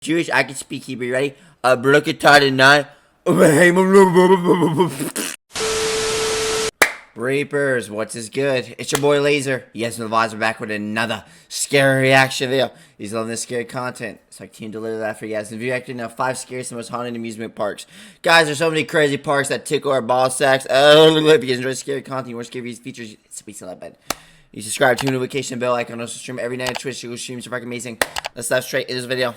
Jewish, I can speak Hebrew, ready? Night. Reapers, what's is good? It's your boy Laser. Yes, and the vibes are back with another scary reaction video. He's loving this scary content, so I can deliver that for you guys. And if you're actually now 5 scariest and most haunted amusement parks. Guys, there's so many crazy parks that tickle our ball sacks. Oh, if you guys enjoy scary content, you want scary features, please like button. You subscribe to notification bell icon. Also stream every night on Twitch. Google streams are fucking amazing. Let's dive straight into this video.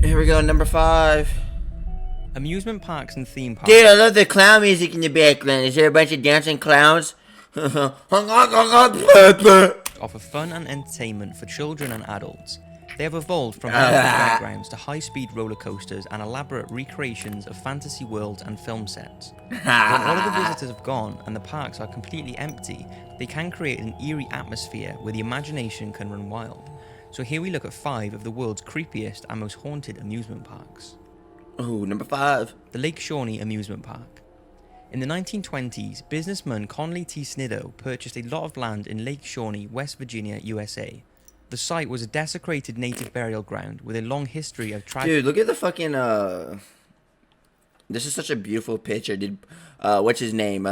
Here we go, number 5. Amusement parks and theme parks. Dude, I love the clown music in the background. Is there a bunch of dancing clowns? Offer fun and entertainment for children and adults. They have evolved from playgrounds to high-speed roller coasters and elaborate recreations of fantasy worlds and film sets. When all of the visitors have gone and the parks are completely empty, they can create an eerie atmosphere where the imagination can run wild. So here we look at 5 of the world's creepiest and most haunted amusement parks. Oh, number 5. The 𝐈𝐭'𝐬 amusement park. In the 1920s, businessman Conley T. Snidow purchased a lot of land in 𝐈𝐭'𝐬, West Virginia, USA. The site was a desecrated native burial ground with a long history of tragedy. Dude, look at the fucking, this is such a beautiful picture, dude. What's his name?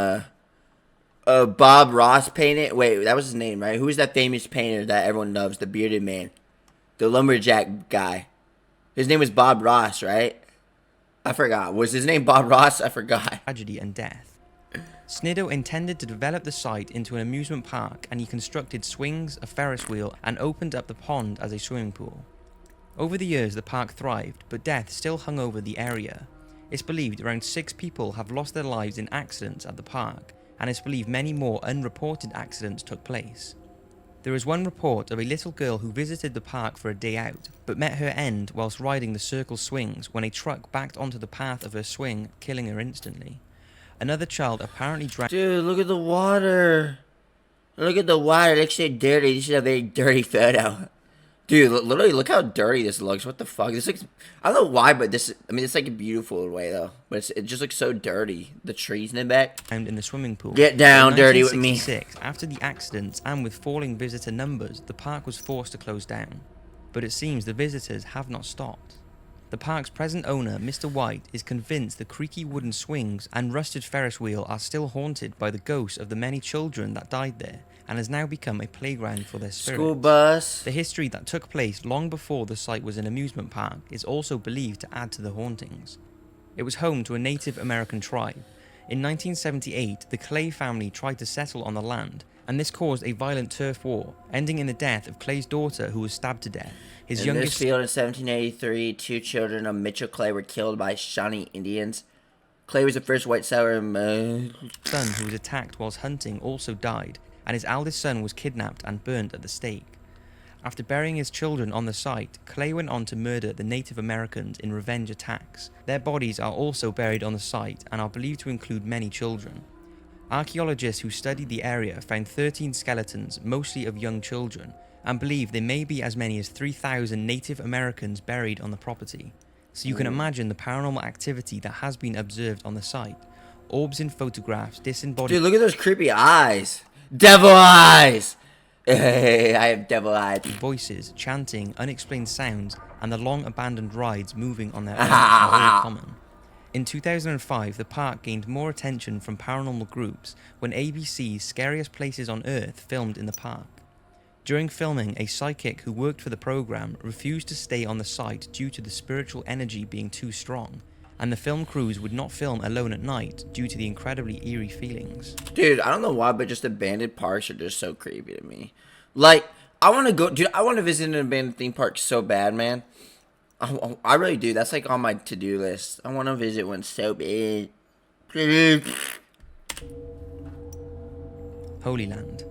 Bob Ross painted. Wait, that was his name, right? Who's that famous painter that everyone loves? The bearded man. The lumberjack guy. His name was Bob Ross, right? I forgot. Was his name Bob Ross? I forgot. Tragedy and death. Snidow intended to develop the site into an amusement park, and he constructed swings, a Ferris wheel, and opened up the pond as a swimming pool. Over the years, the park thrived, but death still hung over the area. It's believed around 6 people have lost their lives in accidents at the park, and it's believed many more unreported accidents took place. There is one report of a little girl who visited the park for a day out, but met her end whilst riding the circle swings when a truck backed onto the path of her swing, killing her instantly. Another child apparently drowned. Dude, look at the water. Look at the water. It looks so dirty. This is a very dirty photo. Dude, literally, look how dirty this looks. What the fuck? This looks... I don't know why, but this... I mean, it's like a beautiful way, though. But it just looks so dirty. The trees in the back. And in the swimming pool. Get down, dirty with me. After the accidents and with falling visitor numbers, the park was forced to close down. But it seems the visitors have not stopped. The park's present owner, Mr. White, is convinced the creaky wooden swings and rusted Ferris wheel are still haunted by the ghosts of the many children that died there, and has now become a playground for their spirits. School bus. The history that took place long before the site was an amusement park is also believed to add to the hauntings. It was home to a Native American tribe. In 1978, the Clay family tried to settle on the land, and this caused a violent turf war, ending in the death of Clay's daughter, who was stabbed to death. His in youngest this field in 1783, 2 children of Mitchell Clay were killed by Shawnee Indians. Clay was the first white settler. Son, who was attacked whilst hunting, also died, and his eldest son was kidnapped and burnt at the stake. After burying his children on the site, Clay went on to murder the Native Americans in revenge attacks. Their bodies are also buried on the site and are believed to include many children. Archaeologists who studied the area found 13 skeletons, mostly of young children, and believe there may be as many as 3,000 Native Americans buried on the property. So you can imagine the paranormal activity that has been observed on the site. Orbs in photographs, disembodied... Dude, look at those creepy eyes. Devil eyes! Hey, I have devil eyes. Voices, chanting, unexplained sounds, and the long abandoned rides moving on their own are all common. In 2005, the park gained more attention from paranormal groups when ABC's Scariest Places on Earth filmed in the park. During filming, a psychic who worked for the program refused to stay on the site due to the spiritual energy being too strong, and the film crews would not film alone at night due to the incredibly eerie feelings. Dude, I don't know why, but just abandoned parks are just so creepy to me. Like, I want to go, dude, I want to visit an abandoned theme park so bad, man. I really do. That's like on my to-do list. I want to visit one so bad. Holy Land.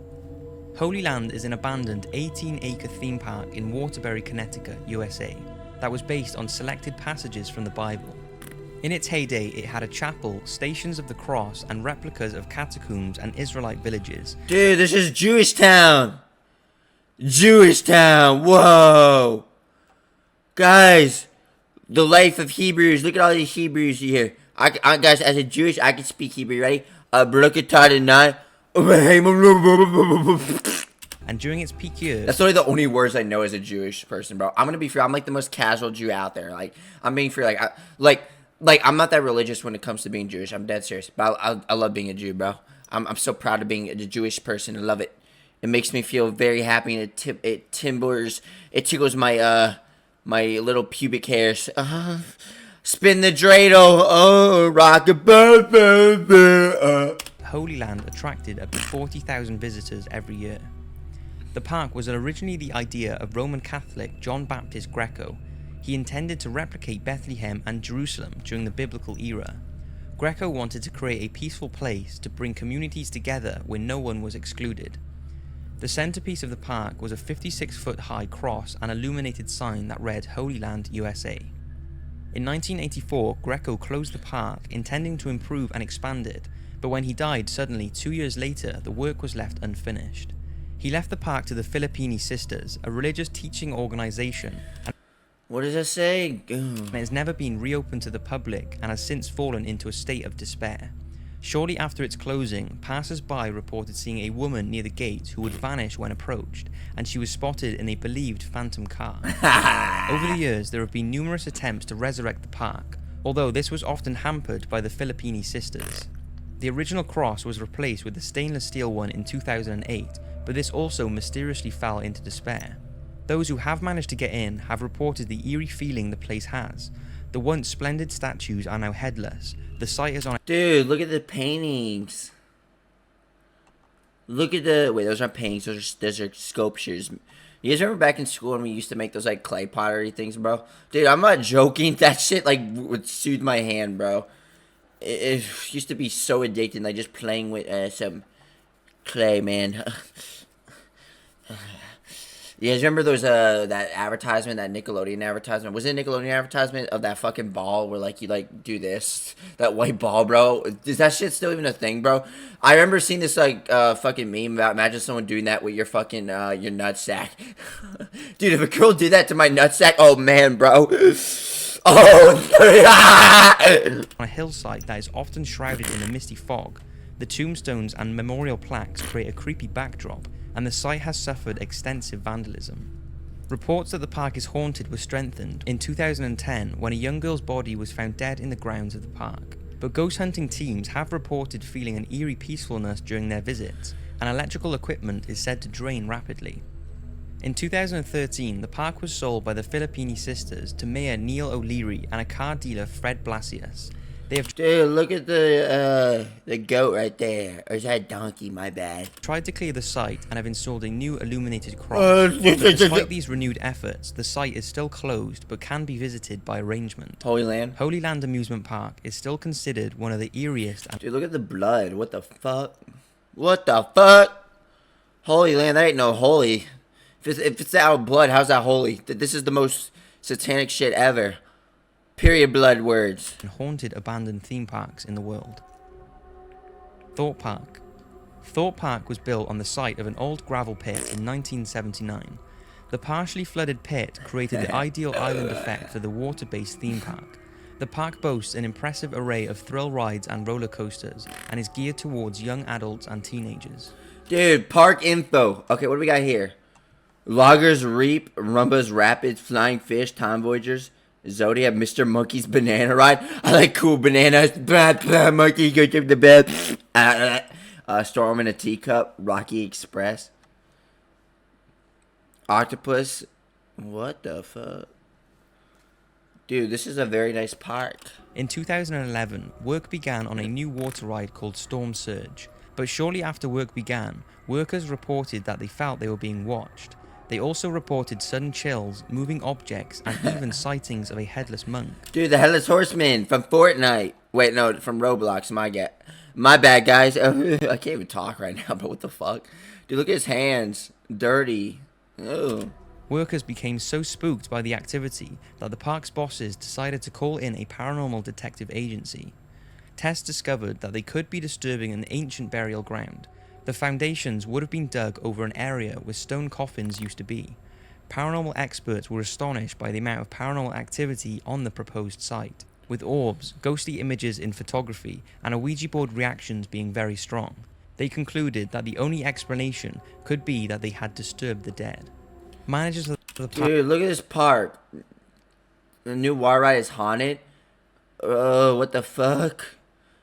Holy Land is an abandoned 18-acre theme park in Waterbury, Connecticut, USA, that was based on selected passages from the Bible. In its heyday, it had a chapel, stations of the cross, and replicas of catacombs and Israelite villages. Dude, this is Jewish town. Jewish town. Whoa. Guys, the life of Hebrews. Look at all these Hebrews here. Guys, as a Jewish, I can speak Hebrew. Ready? and during its peak years... That's literally the only words I know as a Jewish person, bro. I'm gonna be free. I'm like the most casual Jew out there. Like, I'm being free. Like, I'm not that religious when it comes to being Jewish. I'm dead serious. But I love being a Jew, bro. I'm so proud of being a Jewish person. I love it. It makes me feel very happy, and it tickles my my little pubic hairs. Spin the dreidel, rock a boat. Holy Land attracted up to 40,000 visitors every year. The park was originally the idea of Roman Catholic John Baptist Greco. He intended to replicate Bethlehem and Jerusalem during the biblical era. Greco wanted to create a peaceful place to bring communities together where no one was excluded. The centerpiece of the park was a 56-foot high cross and illuminated sign that read Holy Land, USA. In 1984, Greco closed the park, intending to improve and expand it, but when he died suddenly 2 years later, the work was left unfinished. He left the park to the 𝐵𝐵𝐵𝐵𝐵 Sisters, a religious teaching organization, What does it say? and it has never been reopened to the public and has since fallen into a state of despair. Shortly after its closing, passers-by reported seeing a woman near the gate who would vanish when approached, and she was spotted in a believed phantom car. Over the years, there have been numerous attempts to resurrect the park, although this was often hampered by the 𝐵𝐵𝐵𝐵𝐵 Sisters. The original cross was replaced with a stainless steel one in 2008, but this also mysteriously fell into despair. Those who have managed to get in have reported the eerie feeling the place has. The once splendid statues are now headless. The site is on... Dude, look at the paintings. Look at the... Wait, those aren't paintings. Those are sculptures. You guys remember back in school when we used to make those, like, clay pottery things, bro? Dude, I'm not joking. That shit, like, would soothe my hand, bro. It used to be so addicting, like, just playing with some clay, man. You guys remember those that advertisement, that Nickelodeon advertisement? Was it a Nickelodeon advertisement of that fucking ball where like you like do this, that white ball, bro? Is that shit still even a thing, bro? I remember seeing this like fucking meme about imagine someone doing that with your fucking your nutsack. Dude, if a girl did that to my nutsack, oh man, bro. Oh, on a hillside that is often shrouded in a misty fog. The tombstones and memorial plaques create a creepy backdrop, and the site has suffered extensive vandalism. Reports that the park is haunted were strengthened in 2010 when a young girl's body was found dead in the grounds of the park. But ghost hunting teams have reported feeling an eerie peacefulness during their visits, and electrical equipment is said to drain rapidly. In 2013, the park was sold by the 𝐵𝐵𝐵𝐵𝐵 Sisters to Mayor Neil O'Leary and a car dealer Fred Blasius. They have look at the goat right there. Or is that a donkey? My bad. tried to clear the site and have installed a new illuminated cross. Despite these renewed efforts, the site is still closed but can be visited by arrangement. Holy Land? Holy Land Amusement Park is still considered one of the eeriest and... Dude, look at the blood. What the fuck? What the fuck? Holy Land, that ain't no holy. If it's out of blood, how's that holy? This is the most satanic shit ever. Period blood words. haunted abandoned theme parks in the world. Thorpe Park. Thorpe Park was built on the site of an old gravel pit in 1979. The partially flooded pit created the ideal island effect for the water-based theme park. The park boasts an impressive array of thrill rides and roller coasters and is geared towards young adults and teenagers. Dude, park info. Okay, what do we got here? Loggers Reap, Rumba's Rapids, Flying Fish, Time Voyagers, Zodiac, Mr. Monkey's Banana Ride. I like cool bananas. Blah, blah, monkey, go to the bed. Storm in a Teacup, Rocky Express. Octopus. What the fuck? Dude, this is a very nice park. In 2011, work began on a new water ride called Storm Surge. But shortly after work began, workers reported that they felt they were being watched. They also reported sudden chills, moving objects, and even sightings of a headless monk. Dude, the Headless Horseman from Fortnite. Wait, no, from Roblox. My bad, guys. I can't even talk right now, but what the fuck? Dude, look at his hands. Dirty. Ew. Workers became so spooked by the activity that the park's bosses decided to call in a paranormal detective agency. Tests discovered that they could be disturbing an ancient burial ground. The foundations would have been dug over an area where stone coffins used to be. Paranormal experts were astonished by the amount of paranormal activity on the proposed site, with orbs, ghostly images in photography, and a Ouija board reactions being very strong. They concluded that the only explanation could be that they had disturbed the dead. Managers of the park... Dude, look at this park. The new water ride is haunted. Oh, what the fuck?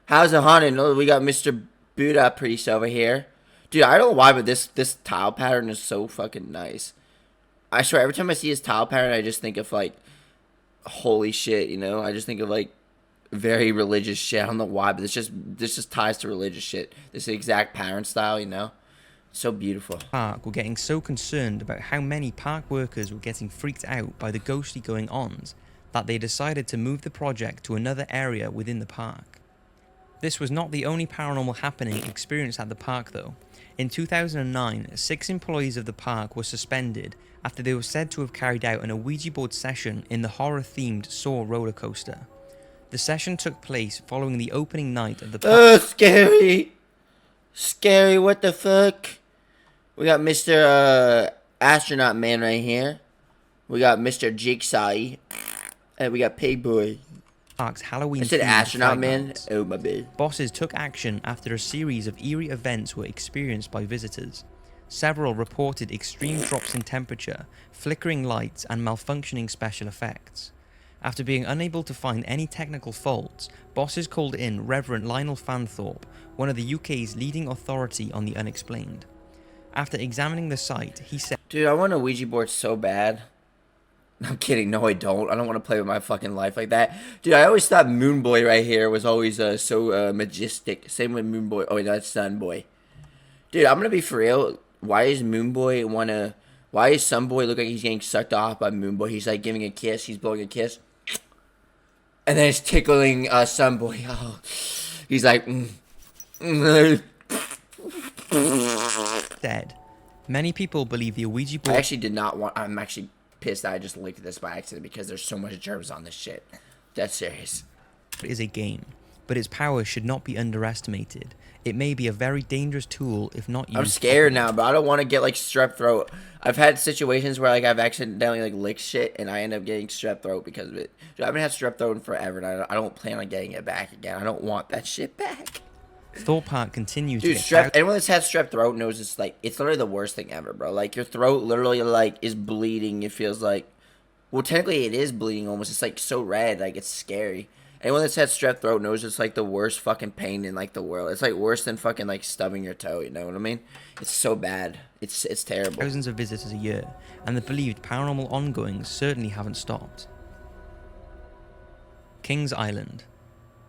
How's it haunted? No, we got Mr. Buddha Priest over here. Dude, I don't know why, but this tile pattern is so fucking nice. I swear, every time I see his tile pattern, I just think of, like, holy shit, you know? I just think of, like, very religious shit. I don't know why, but this just ties to religious shit. This exact pattern style, you know? So beautiful. Park were getting so concerned about how many park workers were getting freaked out by the ghostly going-ons that they decided to move the project to another area within the park. This was not the only paranormal happening experienced at the park though. In 2009, 6 employees of the park were suspended after they were said to have carried out an Ouija board session in the horror-themed Saw roller coaster. The session took place following the opening night of the park. Oh, scary. Scary, what the fuck? We got Mr. Astronaut Man right here. We got Mr. Jigsaw. And we got Pig Boy. Park's Halloween. I said Astronaut Man. Oh, my bad. Bosses took action after a series of eerie events were experienced by visitors. Several reported extreme drops in temperature, flickering lights, and malfunctioning special effects. After being unable to find any technical faults, bosses called in Reverend Lionel Fanthorpe, one of the UK's leading authority on the unexplained. After examining the site, he said, Dude, I want a Ouija board so bad. I'm kidding. No, I don't. I don't want to play with my fucking life like that. Dude, I always thought Moon Boy right here was always so majestic. Same with Moon Boy. Oh, that's Sun Boy. Dude, I'm going to be for real. Why is Moon Boy why is Sun Boy look like he's getting sucked off by Moon Boy? He's like giving a kiss. He's blowing a kiss. And then it's tickling Sun Boy. Oh, he's like... Dead. Many people believe the Ouija board... I actually did not want... I'm actually pissed that I just licked this by accident because there's so much germs on this shit. That's serious. ...is a game, but its power should not be underestimated. It may be a very dangerous tool if not used... I'm scared now, but I don't want to get, like, strep throat. I've had situations where, like, I've accidentally, like, licked shit, and I end up getting strep throat because of it. Dude, I haven't had strep throat in forever, and I don't plan on getting it back again. I don't want that shit back. Thorpe Park continues Dude, anyone that's had strep throat knows it's literally the worst thing ever, bro. Like, your throat literally, like, is bleeding. It feels like, well, technically it is bleeding almost. It's, like, so red. Like, it's scary. Anyone that's had strep throat knows it's, like, the worst fucking pain in, like, the world. It's, like, worse than fucking, like, stubbing your toe, you know what I mean? It's so bad. It's terrible. Thousands of visitors a year, and the believed paranormal ongoings certainly haven't stopped. Kings Island.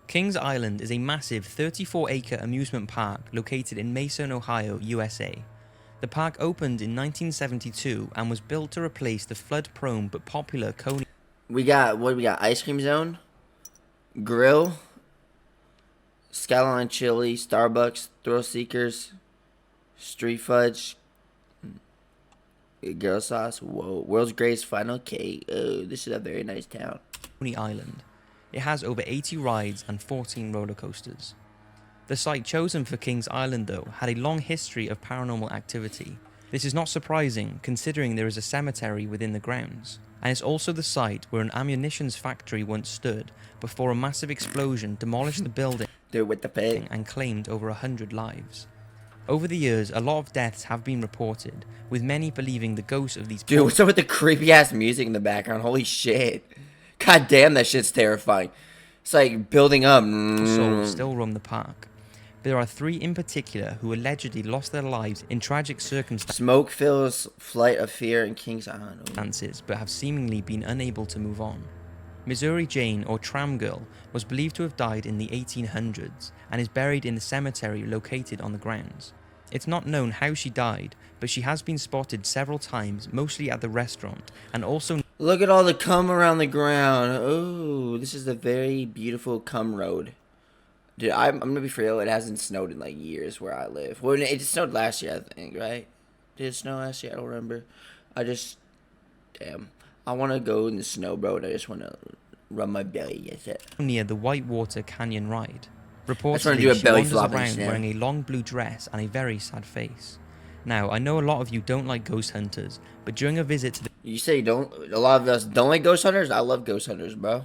Kings Island is a massive 34-acre amusement park located in Mason, Ohio, USA. The park opened in 1972 and was built to replace the flood-prone but popular Coney... We got Ice Cream Zone, Grill, Skyline Chili, Starbucks, Thrill Seekers, Street Fudge, Girl Sauce, whoa, World's Greatest Final Cake. Oh, this is a very nice town. Coney Island. It has over 80 rides and 14 roller coasters. The site chosen for Kings Island, though, had a long history of paranormal activity. This is not surprising, considering there is a cemetery within the grounds, and it's also the site where an ammunition factory once stood before a massive explosion demolished the building With the pig. and claimed over 100 lives. Over the years, a lot of deaths have been reported, with many believing the ghosts of these... Dude, what's up with the creepy-ass music in the background? Holy shit. God damn, that shit's terrifying. It's like building up. souls still roam the park. But there are 3 in particular who allegedly lost their lives in tragic circumstances, Smoke fills Flight of Fear and King's Island. but have seemingly been unable to move on. Missouri Jane, or Tram Girl, was believed to have died in the 1800s and is buried in the cemetery located on the grounds. It's not known how she died, but she has been spotted several times, mostly at the restaurant, and also... Look at all the cum around the ground. Oh, this is a very beautiful cum road. Dude, I'm gonna be for real. It hasn't snowed in like years where I live. Well, it snowed last year, I think, right? Did it snow last year? I don't remember. Damn. I want to go in the snow, bro, and I just want to rub my belly. That's it. near the Whitewater Canyon ride. trying to Reportedly, do a she belly wanders flop around now. wearing a long blue dress and a very sad face. Now, I know a lot of you don't like ghost hunters, but during a visit to the... You say you don't. A lot of us don't like ghost hunters. I love ghost hunters, bro.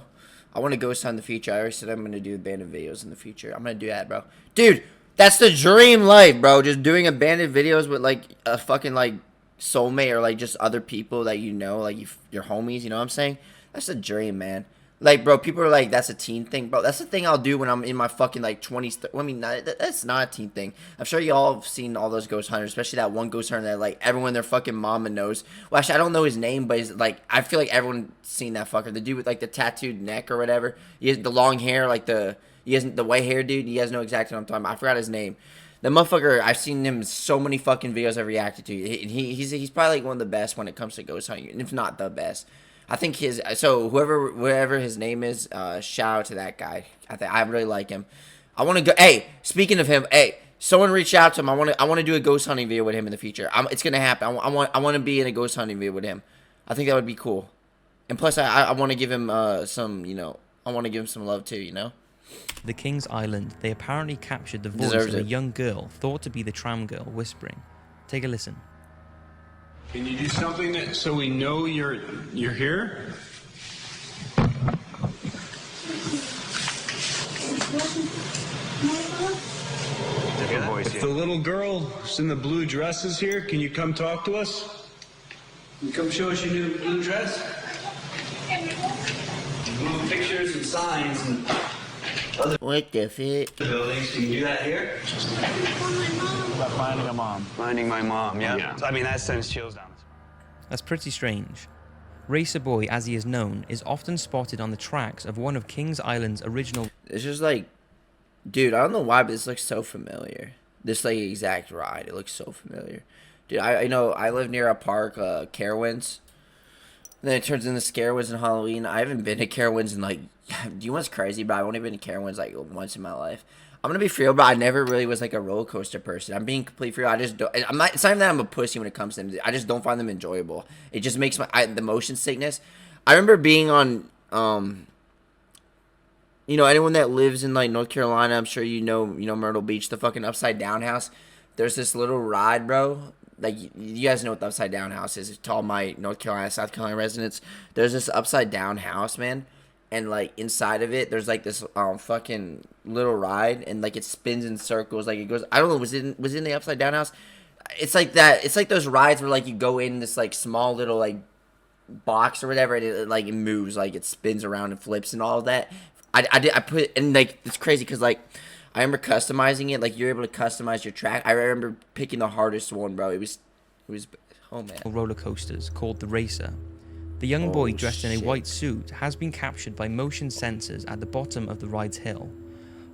I want to ghost hunt in the future. I already said I'm gonna do abandoned videos in the future. I'm gonna do that, bro. Dude, That's the dream life, bro. Just doing abandoned videos with like a fucking like soulmate or like just other people that you know, like your homies. You know what I'm saying? That's a dream, man. Like, bro, people are like, that's a teen thing, bro. That's the thing I'll do when I'm in my fucking like 20s. I mean, that's not a teen thing. I'm sure y'all have seen all those ghost hunters, especially that one ghost hunter that like everyone their fucking mama knows. Well, actually, I don't know his name, but he's like, I feel like everyone's seen that fucker. The dude with like the tattooed neck or whatever. He has the long hair, like he hasn't the white hair dude. You guys know exactly what I'm talking about. I forgot his name. The motherfucker, I've seen him in so many fucking videos I've reacted to. He's probably like one of the best when it comes to ghost hunting, if not the best. I think whoever his name is, shout out to that guy. I really like him. I want to go. Hey, speaking of him, hey, someone reach out to him. I want to do a ghost hunting video with him in the future. It's gonna happen. I want to be in a ghost hunting video with him. I think that would be cool. And plus, I want to give him some, I want to give him some love too, The King's Island, they apparently captured the voice of a young girl thought to be the tram girl whispering. Take a listen. Can you do something so we know you're here? If the little girl is in the blue dress is here, can you come talk to us? Can you come show us your new blue dress? Move pictures and signs and What the fuck? buildings. Can you do that here? About finding a mom. Finding my mom, yeah. I mean, that sends chills down. That's pretty strange. Racer Boy, as he is known, is often spotted on the tracks of one of King's Island's original... It's just like, dude, I don't know why, but this looks so familiar. This like exact ride, it looks so familiar. Dude, I know I live near a park, 𝐿𝐴𝐻. Then it turns into Scariest and Halloween. I haven't been to 𝐿𝐴𝐻 in like, do you know what's crazy, bro? I've only been to 𝐿𝐴𝐻 like once in my life. I'm gonna be real, but I never really was like a roller coaster person. I'm being completely real. I just don't. I'm not. It's not even that I'm a pussy when it comes to them. I just don't find them enjoyable. It just makes the motion sickness. I remember being on, anyone that lives in like North Carolina, I'm sure you know Myrtle Beach, the fucking upside down house. There's this little ride, bro. Like you guys know what the upside down house is. To all my North Carolina, South Carolina residents, there's this upside down house, man. And like inside of it, there's like this fucking little ride, and like it spins in circles. Like it goes. I don't know. Was it in the upside down house? It's like that. It's like those rides where like you go in this like small little like box or whatever, and it moves, like it spins around and flips and all of that. I put, and like it's crazy because like I remember customizing it. Like you're able to customize your track. I remember picking the hardest one, bro. It was oh man. roller coasters called the Racer. The young boy dressed in a white suit has been captured by motion sensors at the bottom of the ride's hill.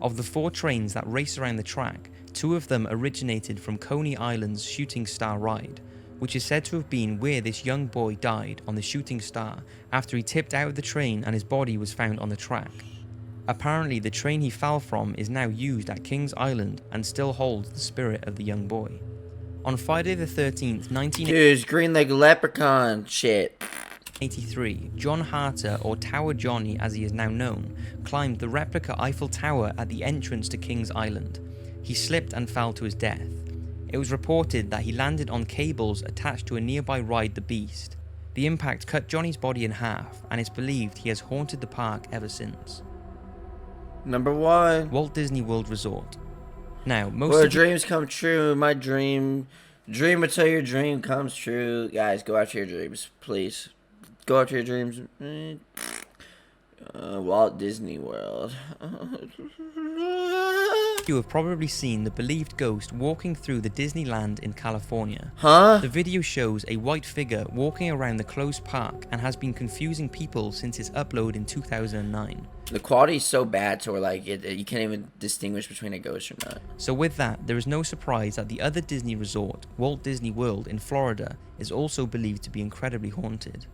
Of the 4 trains that race around the track, 2 of them originated from Coney Island's Shooting Star ride, which is said to have been where this young boy died on the Shooting Star after he tipped out of the train and his body was found on the track. Apparently, the train he fell from is now used at King's Island and still holds the spirit of the young boy. On Friday the 13th, 1983, Dude, it's green like leprechaun shit. John Harter, or Tower Johnny as he is now known, climbed the replica Eiffel Tower at the entrance to King's Island. He slipped and fell to his death. It was reported that he landed on cables attached to a nearby ride, the Beast. The impact cut Johnny's body in half, and it's believed he has haunted the park ever since. Number 1. Walt Disney World Resort. Now, most Well, of dreams come true. My dream until your dream comes true. Guys, go after your dreams, please. Go after your dreams. Walt Disney World. you have probably seen the believed ghost walking through the Disneyland in California. Huh? The video shows a white figure walking around the closed park and has been confusing people since its upload in 2009. The quality is so bad to where like you can't even distinguish between a ghost or not. So with that, there is no surprise that the other Disney resort, Walt Disney World in Florida, is also believed to be incredibly haunted.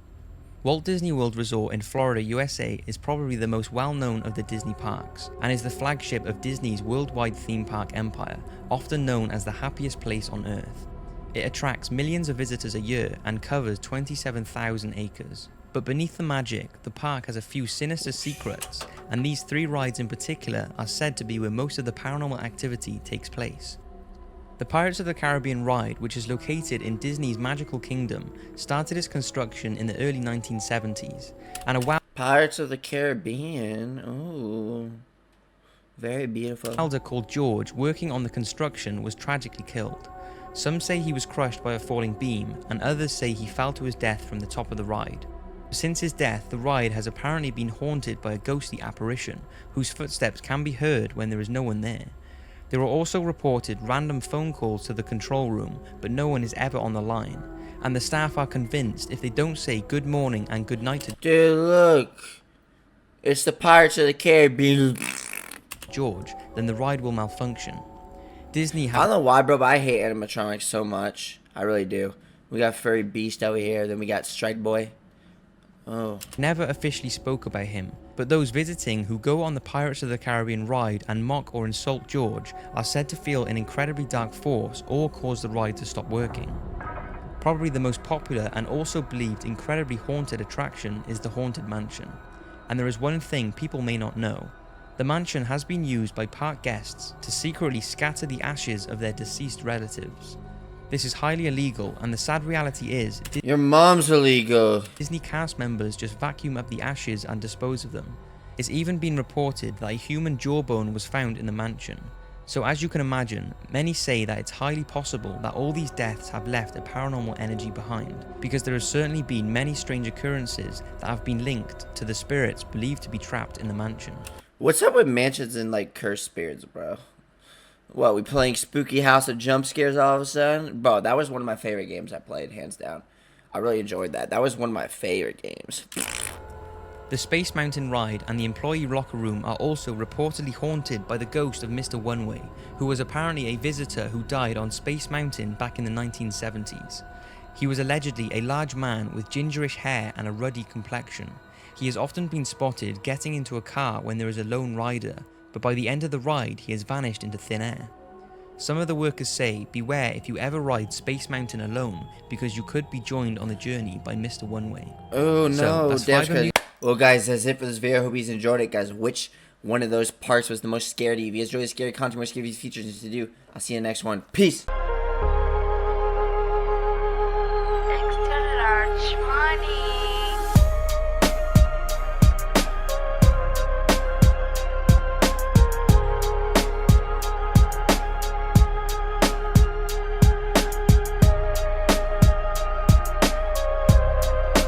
Walt Disney World Resort in Florida, USA is probably the most well-known of the Disney parks, and is the flagship of Disney's worldwide theme park empire, often known as the happiest place on earth. It attracts millions of visitors a year and covers 27,000 acres. But beneath the magic, the park has a few sinister secrets, and these 3 rides in particular are said to be where most of the paranormal activity takes place. The Pirates of the Caribbean ride, which is located in Disney's Magical Kingdom, started its construction in the early 1970s, and a Pirates of the Caribbean. Ooh. Very beautiful. Elder called George, working on the construction, was tragically killed. Some say he was crushed by a falling beam, and others say he fell to his death from the top of the ride. Since his death, the ride has apparently been haunted by a ghostly apparition, whose footsteps can be heard when there is no one there. There are also reported random phone calls to the control room, but no one is ever on the line, and the staff are convinced if they don't say good morning and good night to Dude, look. It's the Pirates of the Caribbean. George, then the ride will malfunction. Disney I don't know why, bro, but I hate animatronics so much. I really do. We got Furry Beast over here, then we got Strike Boy. Oh. never officially spoke about him, but those visiting who go on the Pirates of the Caribbean ride and mock or insult George are said to feel an incredibly dark force or cause the ride to stop working. Probably the most popular and also believed incredibly haunted attraction is the Haunted Mansion. And there is one thing people may not know. The mansion has been used by park guests to secretly scatter the ashes of their deceased relatives. This is highly illegal, and the sad reality is Your mom's illegal. Disney cast members just vacuum up the ashes and dispose of them. It's even been reported that a human jawbone was found in the mansion. So as you can imagine, many say that it's highly possible that all these deaths have left a paranormal energy behind, because there has certainly been many strange occurrences that have been linked to the spirits believed to be trapped in the mansion. What's up with mansions and, like, cursed spirits, bro? What, we playing Spooky House of Jump Scares all of a sudden? Bro, that was one of my favorite games I played, hands down. I really enjoyed that. That was one of my favorite games. The Space Mountain ride and the employee locker room are also reportedly haunted by the ghost of Mr. 𝐿, who was apparently a visitor who died on Space Mountain back in the 1970s. He was allegedly a large man with gingerish hair and a ruddy complexion. He has often been spotted getting into a car when there is a lone rider, but by the end of the ride he has vanished into thin air. Some of the workers say beware if you ever ride Space Mountain alone, because you could be joined on the journey by Mr. 𝐿. Oh no, that's 5 crazy. Well guys, that's it for this video. I hope you guys enjoyed it, guys. Which one of those parts was the most scary to you? If you guys enjoyed the scary content, more scary features to do, I'll see you in the next one. Peace! Extra large money.